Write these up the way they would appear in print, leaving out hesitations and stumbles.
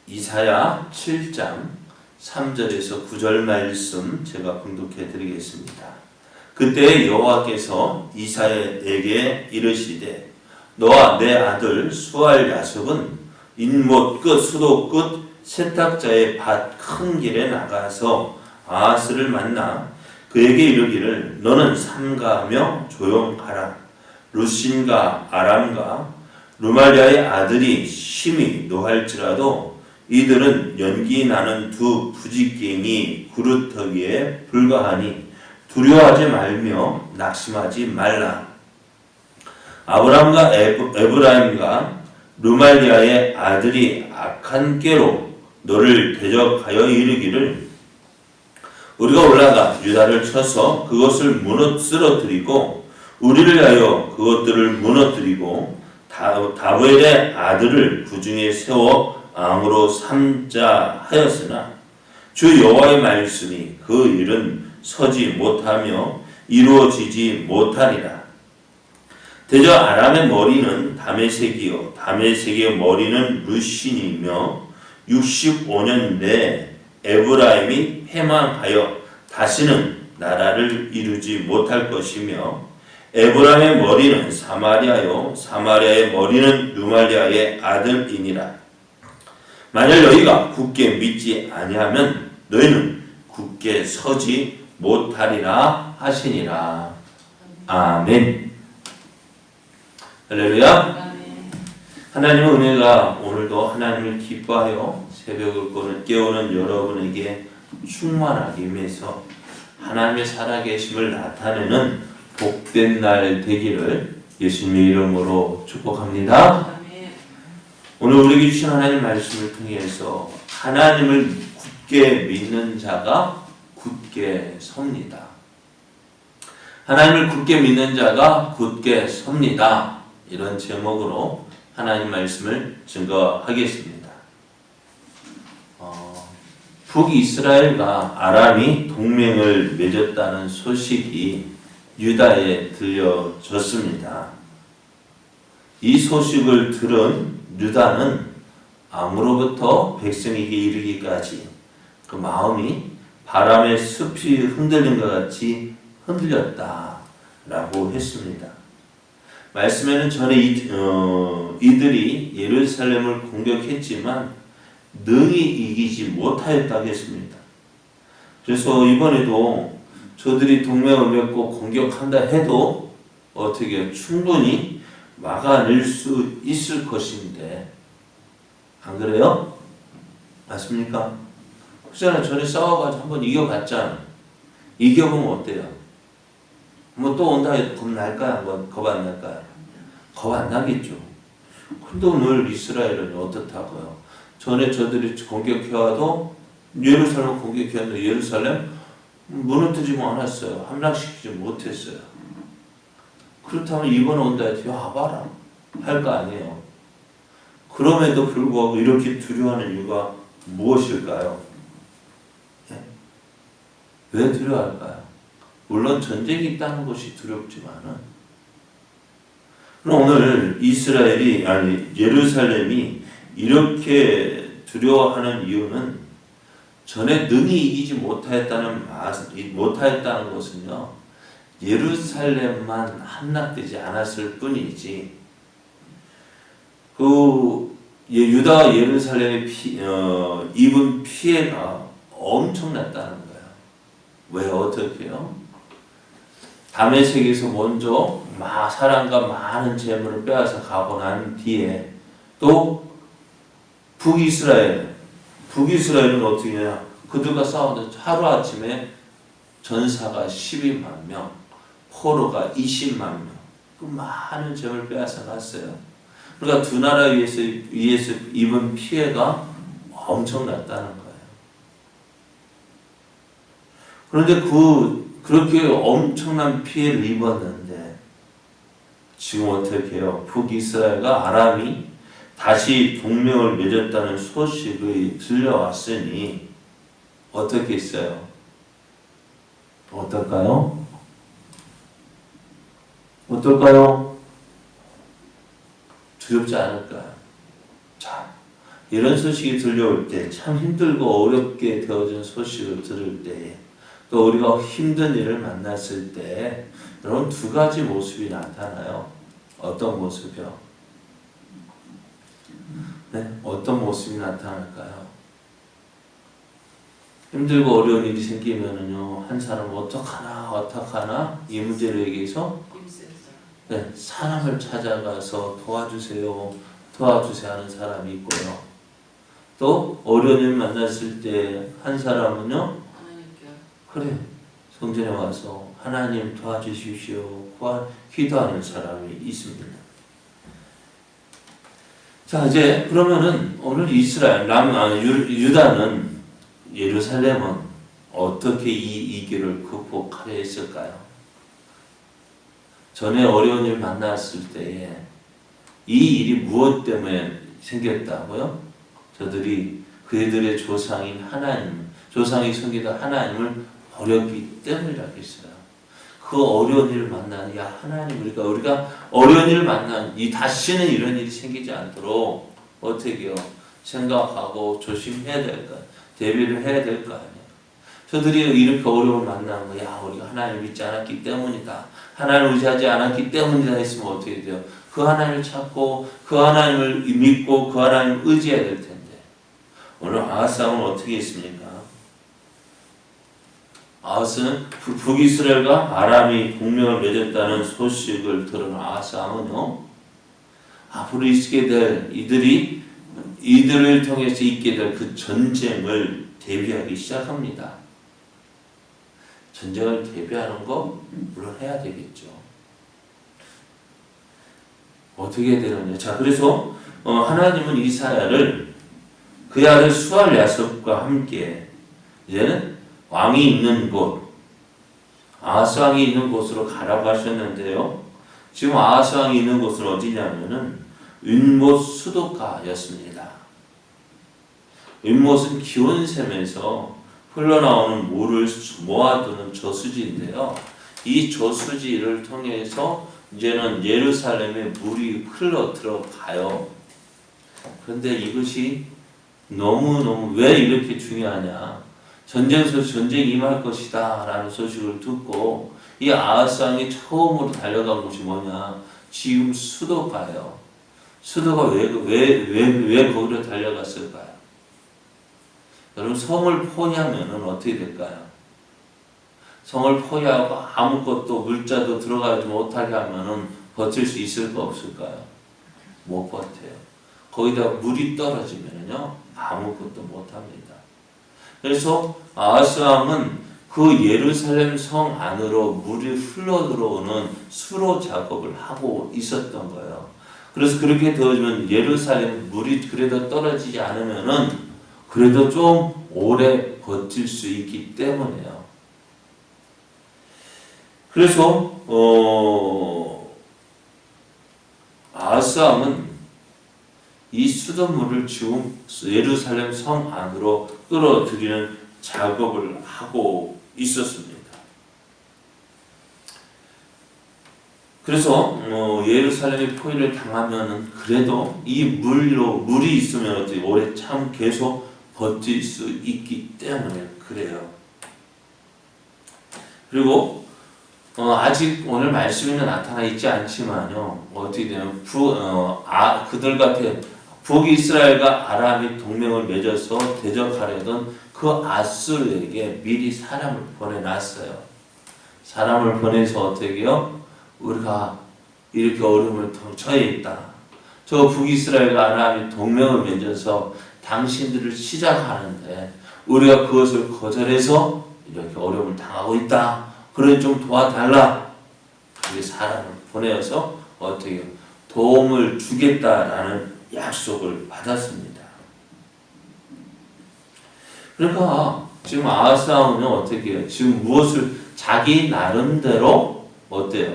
이사야 7장 3절에서 9절 말씀 제가 봉독해 드리겠습니다. 그때 여호와께서 이사야에게 이르시되 너와 내 아들 수알 야sob은 인못 끝 수도 끝 세탁자의 밭 큰 길에 나가서 아하스를 만나 그에게 이르기를 너는 삼가하며 조용하라. 루신과 아람과 루말리아의 아들이 심히 노할지라도 이들은 연기 나는 두 부지깽이 구루터기에 불과하니 두려워하지 말며 낙심하지 말라. 아브람과 에브라임과 루말리아의 아들이 악한 꾀로 너를 대적하여 이르기를 우리가 올라가 유다를 쳐서 그것을 쓰러뜨리고 우리를 위하여 그것들을 무너뜨리고 다보엘의 아들을 그 중에 세워 왕으로 삼자 하였으나 주 여호와의 말씀이 그 일은 서지 못하며 이루어지지 못하리라. 대저 아람의 머리는 다메섹이요 다메섹의 머리는 루신이며 65년 내에 에브라임이 패망하여 다시는 나라를 이루지 못할 것이며 에브라임의 머리는 사마리아요 사마리아의 머리는 루말리아의 아들이니라. 만일 너희가 굳게 믿지 아니하면 너희는 굳게 서지 못하리라 하시니라. 아멘. 할렐루야. 하나님의 은혜가 오늘도 하나님을 기뻐하여 새벽을 깨우는 여러분에게 충만하기 위해서 하나님의 살아계심을 나타내는 복된 날 되기를 예수님의 이름으로 축복합니다. 오늘 우리에게 주신 하나님 말씀을 통해서 하나님을 굳게 믿는 자가 굳게 섭니다. 하나님을 굳게 믿는 자가 굳게 섭니다. 이런 제목으로 하나님 말씀을 증거하겠습니다. 북이스라엘과 아람이 동맹을 맺었다는 소식이 유다에 들려졌습니다. 이 소식을 들은 유다는 암으로부터 백성에게 이르기까지 그 마음이 바람의 숲이 흔들린 것 같이 흔들렸다라고 했습니다. 말씀에는 전에 이들이 예루살렘을 공격했지만 능히 이기지 못하였다고 했습니다. 그래서 이번에도 저들이 동맹을 맺고 공격한다 해도 어떻게 충분히 막아낼 수 있을 것인데 안 그래요? 맞습니까? 그잖아요. 전에 싸워가지고 한번 이겨봤잖아. 이겨보면 어때요? 뭐 또 온다 해도 겁날까요? 겁 안 날까요? 겁 안 나겠죠. 근데 오늘 이스라엘은 어떻다고요? 전에 저들이 공격해와도 예루살렘 공격해왔는데 예루살렘 무너뜨리지 않았어요. 함락시키지 못했어요. 그렇다면 이번에 온다 해도 와봐라 할 거 아니에요. 그럼에도 불구하고 이렇게 두려워하는 이유가 무엇일까요? 네? 왜 두려워할까요? 물론 전쟁이 있다는 것이 두렵지만은 그럼 오늘 예루살렘이 이렇게 두려워하는 이유는 전에 능히 이기지 못하였다는 것은요, 예루살렘만 함락되지 않았을 뿐이지, 유다와 예루살렘의 입은 피해가 엄청났다는 거예요. 왜 어떻게요? 다메섹에서 먼저 사람과 많은 재물을 빼앗아 가고 난 뒤에 또 북이스라엘은 어떻게 해요? 그들과 싸우는데 하루아침에 전사가 12만 명, 포로가 20만 명, 그 많은 재물을 빼앗아 갔어요. 그러니까 두 나라 위에서 입은 피해가 엄청났다는 거예요. 그런데 그렇게 엄청난 피해를 입었는데 지금 어떻게 해요? 북이스라엘과 아람이 다시 동맹을 맺었다는 소식이 들려왔으니 어떻게 했어요? 어떨까요? 두렵지 않을까요? 자, 이런 소식이 들려올 때, 참 힘들고 어렵게 되어진 소식을 들을 때, 또 우리가 힘든 일을 만났을 때, 여러분 두 가지 모습이 나타나요. 어떤 모습이요? 네? 어떤 모습이 나타날까요? 힘들고 어려운 일이 생기면은요, 한 사람은 어떡하나 이 문제를 얘기해서 네, 사람을 찾아가서 도와주세요 하는 사람이 있고요. 또 어려운 일 만났을 때 한 사람은요, 그래 성전에 와서 하나님 도와주십시오 기도하는 사람이 있습니다. 자, 이제 그러면은 오늘 유다는, 예루살렘은 어떻게 이 길을 극복하려 했을까요? 전에 어려운 일 만났을 때에 이 일이 무엇 때문에 생겼다고요? 그들의 조상인 하나님, 조상이 섬기던 하나님을 어렵기 때문이라고 했어요. 그 어려운 일을 만나는, 야 하나님, 우리가 어려운 일을 만나는, 다시는 이런 일이 생기지 않도록 어떻게 해요? 생각하고 조심해야 될 거, 대비를 해야 될 거 아니에요. 저들이 이렇게 어려움을 만나는 거, 야 우리가 하나님을 믿지 않았기 때문이다, 하나님을 의지하지 않았기 때문이다 했으면 어떻게 돼요? 그 하나님을 찾고 그 하나님을 믿고 그 하나님을 의지해야 될 텐데, 오늘 아하스왕은 어떻게 했습니까? 아하스는 북이스라엘과 아람이 동맹을 맺었다는 소식을 들은 아하스왕은요, 앞으로 있게 될 이들을 통해서 있게 될 그 전쟁을 대비하기 시작합니다. 전쟁을 대비하는 거 물론 해야 되겠죠. 어떻게 되느냐? 자, 그래서 하나님은 이사야를 그의 아들 수알 야섭과 함께 이제는 왕이 있는 곳, 아하스 왕이 있는 곳으로 가라고 하셨는데요. 지금 아하스 왕이 있는 곳은 어디냐면은 윗못 수도가였습니다. 윗못은 기온샘에서 흘러나오는 물을 모아두는 저수지인데요. 이 저수지를 통해서 이제는 예루살렘에 물이 흘러 들어가요. 그런데 이것이 너무너무 왜 이렇게 중요하냐? 전쟁이 임할 것이다 라는 소식을 듣고 이 아하스 왕이 처음으로 달려간 곳이 뭐냐? 지금 수도가요. 수도가 왜 거기로 달려갔을까요? 여러분, 성을 포위하면 어떻게 될까요? 성을 포위하고 아무것도 물자도 들어가지 못하게 하면은 버틸 수 있을까 없을까요? 못 버텨요. 거기다 물이 떨어지면요 아무것도 못합니다. 그래서 아하스 왕은 그 예루살렘 성 안으로 물이 흘러 들어오는 수로 작업을 하고 있었던 거예요. 그래서 그렇게 되어지면 예루살렘 물이 그래도 떨어지지 않으면은 그래도 좀 오래 버틸 수 있기 때문에요. 그래서 아하스 왕은 이 수돗물을 지금 예루살렘 성 안으로 끌어들이는 작업을 하고 있었습니다. 그래서 예루살렘이 포위를 당하면은 그래도 이 물이 있으면 어떻게 오래 참 계속 버틸 수 있기 때문에 그래요. 그리고 아직 오늘 말씀에는 나타나 있지 않지만요, 어떻게 되면 그들 같은 북이스라엘과 아람이 동맹을 맺어서 대적하려던 그 아수르에게 미리 사람을 보내놨어요. 사람을 보내서 어떻게 해요? 우리가 이렇게 어려움을 처해 있다. 저 북이스라엘과 아람이 동맹을 맺어서 당신들을 시작하는데 우리가 그것을 거절해서 이렇게 어려움을 당하고 있다. 그래 좀 도와달라. 그게 사람을 보내어서 어떻게 도움을 주겠다라는 약속을 받았습니다. 그러니까 지금 아하스 왕은 어떻게 해요? 지금 무엇을 자기 나름대로 어때요?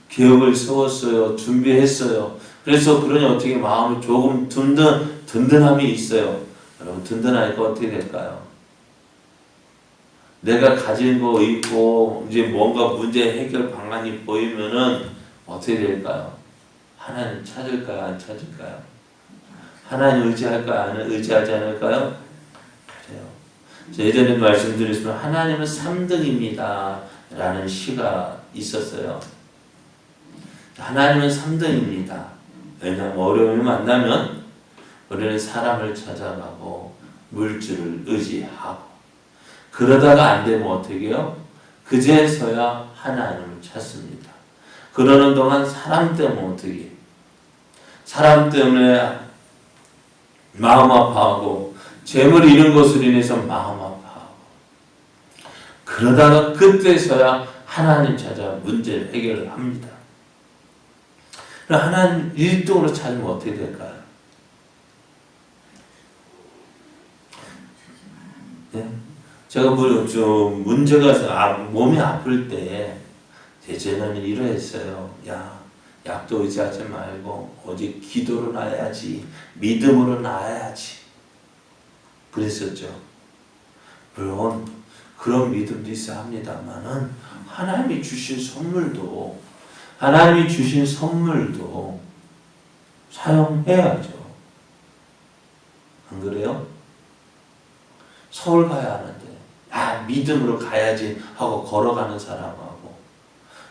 계획을 세웠어요. 준비했어요. 그래서 그러니 어떻게 마음이 조금 든든함이 있어요. 여러분, 든든하니까 어떻게 될까요? 내가 가진 거 있고 이제 뭔가 문제 해결 방안이 보이면은 어떻게 될까요? 하나님 찾을까요? 안 찾을까요? 하나님 의지할까요? 의지하지 않을까요? 그래요. 예전에 말씀드렸지만 하나님은 3등입니다 라는 시가 있었어요. 하나님은 3등입니다. 왜냐하면 어려움을 만나면 우리는 사람을 찾아가고 물질을 의지하고 그러다가 안 되면 어떻게 해요? 그제서야 하나님을 찾습니다. 그러는 동안 사람 때문에 어떻게 해요? 사람 때문에 마음 아파하고 재물 잃은 것으로 인해서 마음 아파하고 그러다가 그때서야 하나님 찾아 문제를 해결을 합니다. 그럼 하나님 1등으로 찾으면 어떻게 될까요? 네? 제가 좀 문제가 몸이 아플 때 예전에는 이러했어요. 약도 의지하지 말고 오직 기도로 나야지, 믿음으로 나야지. 그랬었죠. 물론 그런 믿음도 있어야 합니다만은 하나님이 주신 선물도 사용해야죠. 안 그래요? 서울 가야 하는데 믿음으로 가야지 하고 걸어가는 사람하고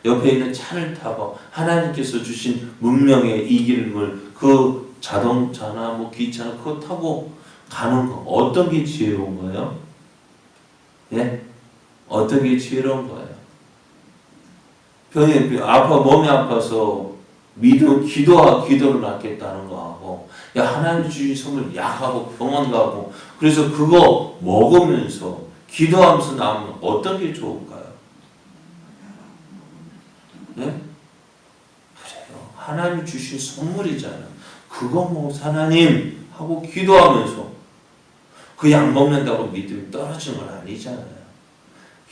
옆에 있는 차를 타고 하나님께서 주신 문명의 이 길을 그 자동차나 기차나 그거 타고 가는 거 어떤 게 지혜로운 거예요? 예? 어떤 게 지혜로운 거예요? 몸이 아파서 기도로 낫겠다는 거하고 하나님 주신 선물 약하고 병원 가고 그래서 그거 먹으면서 기도하면서 나오면 어떤 게 좋을까요? 네? 그래요. 하나님이 주신 선물이잖아요. 그거 하나님 하고 기도하면서 그 약 먹는다고 믿음이 떨어지는 건 아니잖아요.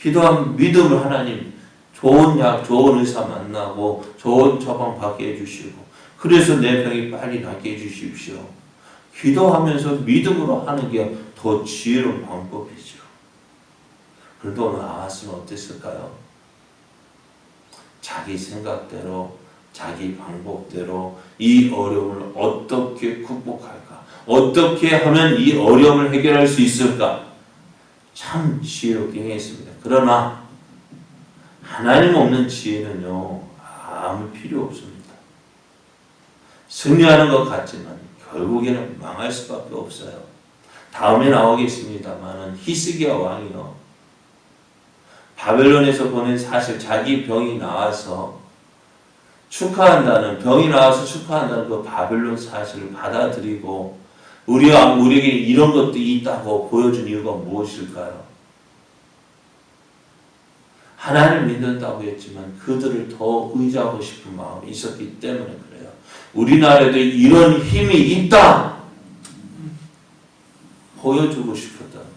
기도하면 믿음을 하나님 좋은 약, 좋은 의사 만나고 좋은 처방 받게 해주시고 그래서 내 병이 빨리 낫게 해주십시오. 기도하면서 믿음으로 하는 게 더 지혜로운 방법이죠. 그런데 오늘 아하스는 어땠을까요? 자기 생각대로 자기 방법대로 이 어려움을 어떻게 극복할까? 어떻게 하면 이 어려움을 해결할 수 있을까? 참 지혜롭게 행했습니다. 그러나 하나님 없는 지혜는요 아무 필요 없습니다. 승리하는 것 같지만 결국에는 망할 수밖에 없어요. 다음에 나오겠습니다만은 히스기야 왕이요 바벨론에서 보낸 사실 자기 병이 나와서 병이 나와서 축하한다는 그 바벨론 사실을 받아들이고 우리에게 이런 것도 있다고 보여준 이유가 무엇일까요? 하나님을 믿는다고 했지만 그들을 더 의지하고 싶은 마음이 있었기 때문에 그래요. 우리나라에도 이런 힘이 있다! 보여주고 싶었단 말이에요.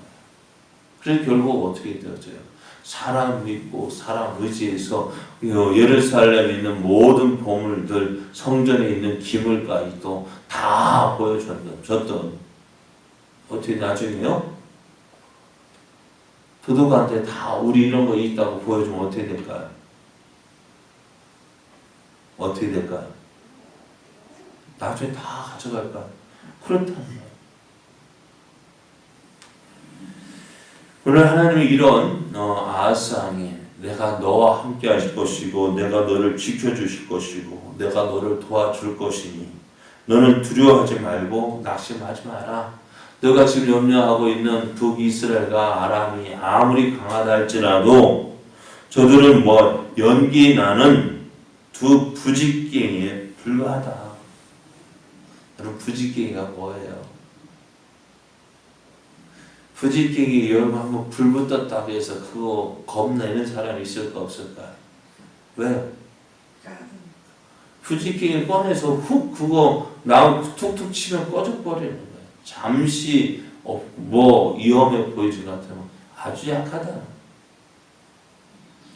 그래서 결국 어떻게 되어져요? 사람 믿고 사람 의지해서 예루살렘에 있는 모든 보물들, 성전에 있는 기물까지도 다 보여줬던 어떻게 나중에요? 도둑한테 다 우리 이런 거 있다고 보여주면 어떻게 될까요? 어떻게 될까요? 나중에 다 가져갈까요? 그렇다는 거예요. 오늘 하나님이 이런 아하스 왕이 내가 너와 함께 하실 것이고 내가 너를 지켜주실 것이고 내가 너를 도와줄 것이니 너는 두려워하지 말고 낙심하지 마라. 너가 지금 염려하고 있는 북이스라엘과 아람이 아무리 강하다 할지라도 저들은 연기 나는 두 부직갱이에 불과하다. 여러분 부직갱이가 뭐예요? 부직갱이 여러분 한번 불 붙었다고 해서 그거 겁내는 사람이 있을까 없을까? 왜요? 부직갱이 꺼내서 그거 나무 툭툭 치면 꺼져버리는 거예요. 잠시 위험해 보이지 같으면 아주 약하다.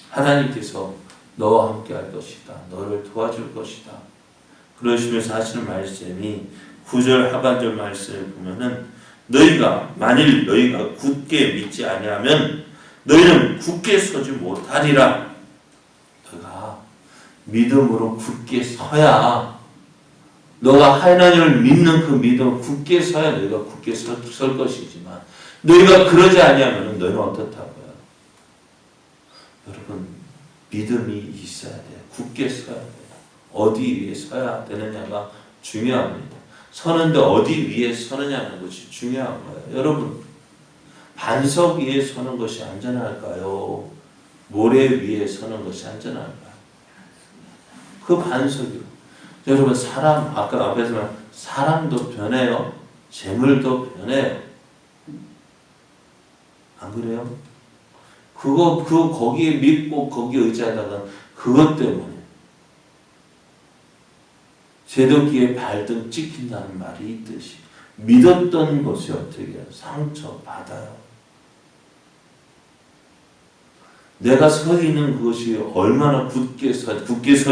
하나님께서 너와 함께 할 것이다. 너를 도와줄 것이다. 그러시면서 하시는 말씀이 9절 하반절 말씀을 보면은 만일 너희가 굳게 믿지 아니하면 너희는 굳게 서지 못하리라. 너희가 믿음으로 굳게 서야 너가 하나님을 믿는 그 믿음을 굳게 서야 너희가 굳게 설 것이지만 너희가 그러지 아니하면 너희는 어떻다고요? 여러분 믿음이 있어야 돼요. 굳게 서야 돼요. 어디 위에 서야 되느냐가 중요합니다. 서는데 어디 위에 서느냐는 것이 중요한 거예요. 여러분 반석 위에 서는 것이 안전할까요? 모래 위에 서는 것이 안전할까요? 그 반석이 여러분 사람 아까 앞에서 말한 사람도 변해요. 재물도 변해요. 안 그래요? 거기에 믿고 거기에 의지하다가 그것 때문에 제도기에 발등 찍힌다는 말이 있듯이 믿었던 것이 어떻게 해요? 상처받아요. 내가 서 있는 것이 얼마나 굳게 서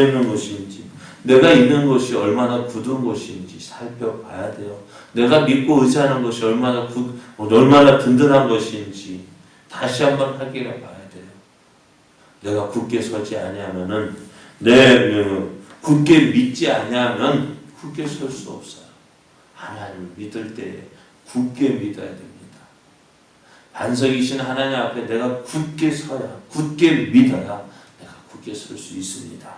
있는 것인지 내가 있는 것이 얼마나 굳은 것인지 살펴봐야 돼요. 내가 믿고 의지하는 것이 얼마나 든든한 것인지 다시 한번 확인해 봐야 돼요. 내가 굳게 서지 아니하면은 굳게 믿지 아니하면 굳게 설 수 없어요. 하나님을 믿을 때에 굳게 믿어야 됩니다. 반석이신 하나님 앞에 내가 굳게 서야, 굳게 믿어야 내가 굳게 설 수 있습니다.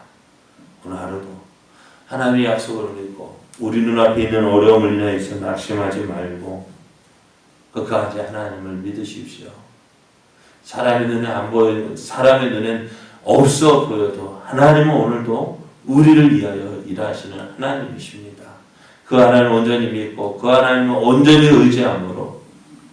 오늘 하루도 하나님의 약속을 믿고 우리 눈앞에 있는 어려움을 인하여서 낙심하지 말고 끝까지 하나님을 믿으십시오. 사람의 눈에 안 보여, 사람의 눈엔 없어 보여도 하나님은 오늘도 우리를 위하여 일하시는 하나님이십니다. 그 하나님을 온전히 믿고 그 하나님을 온전히 의지함으로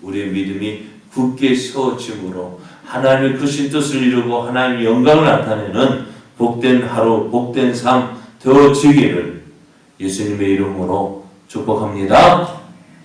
우리의 믿음이 굳게 세워짐으로 하나님의 크신 뜻을 이루고 하나님의 영광을 나타내는 복된 하루, 복된 삶 되어지기를 예수님의 이름으로 축복합니다.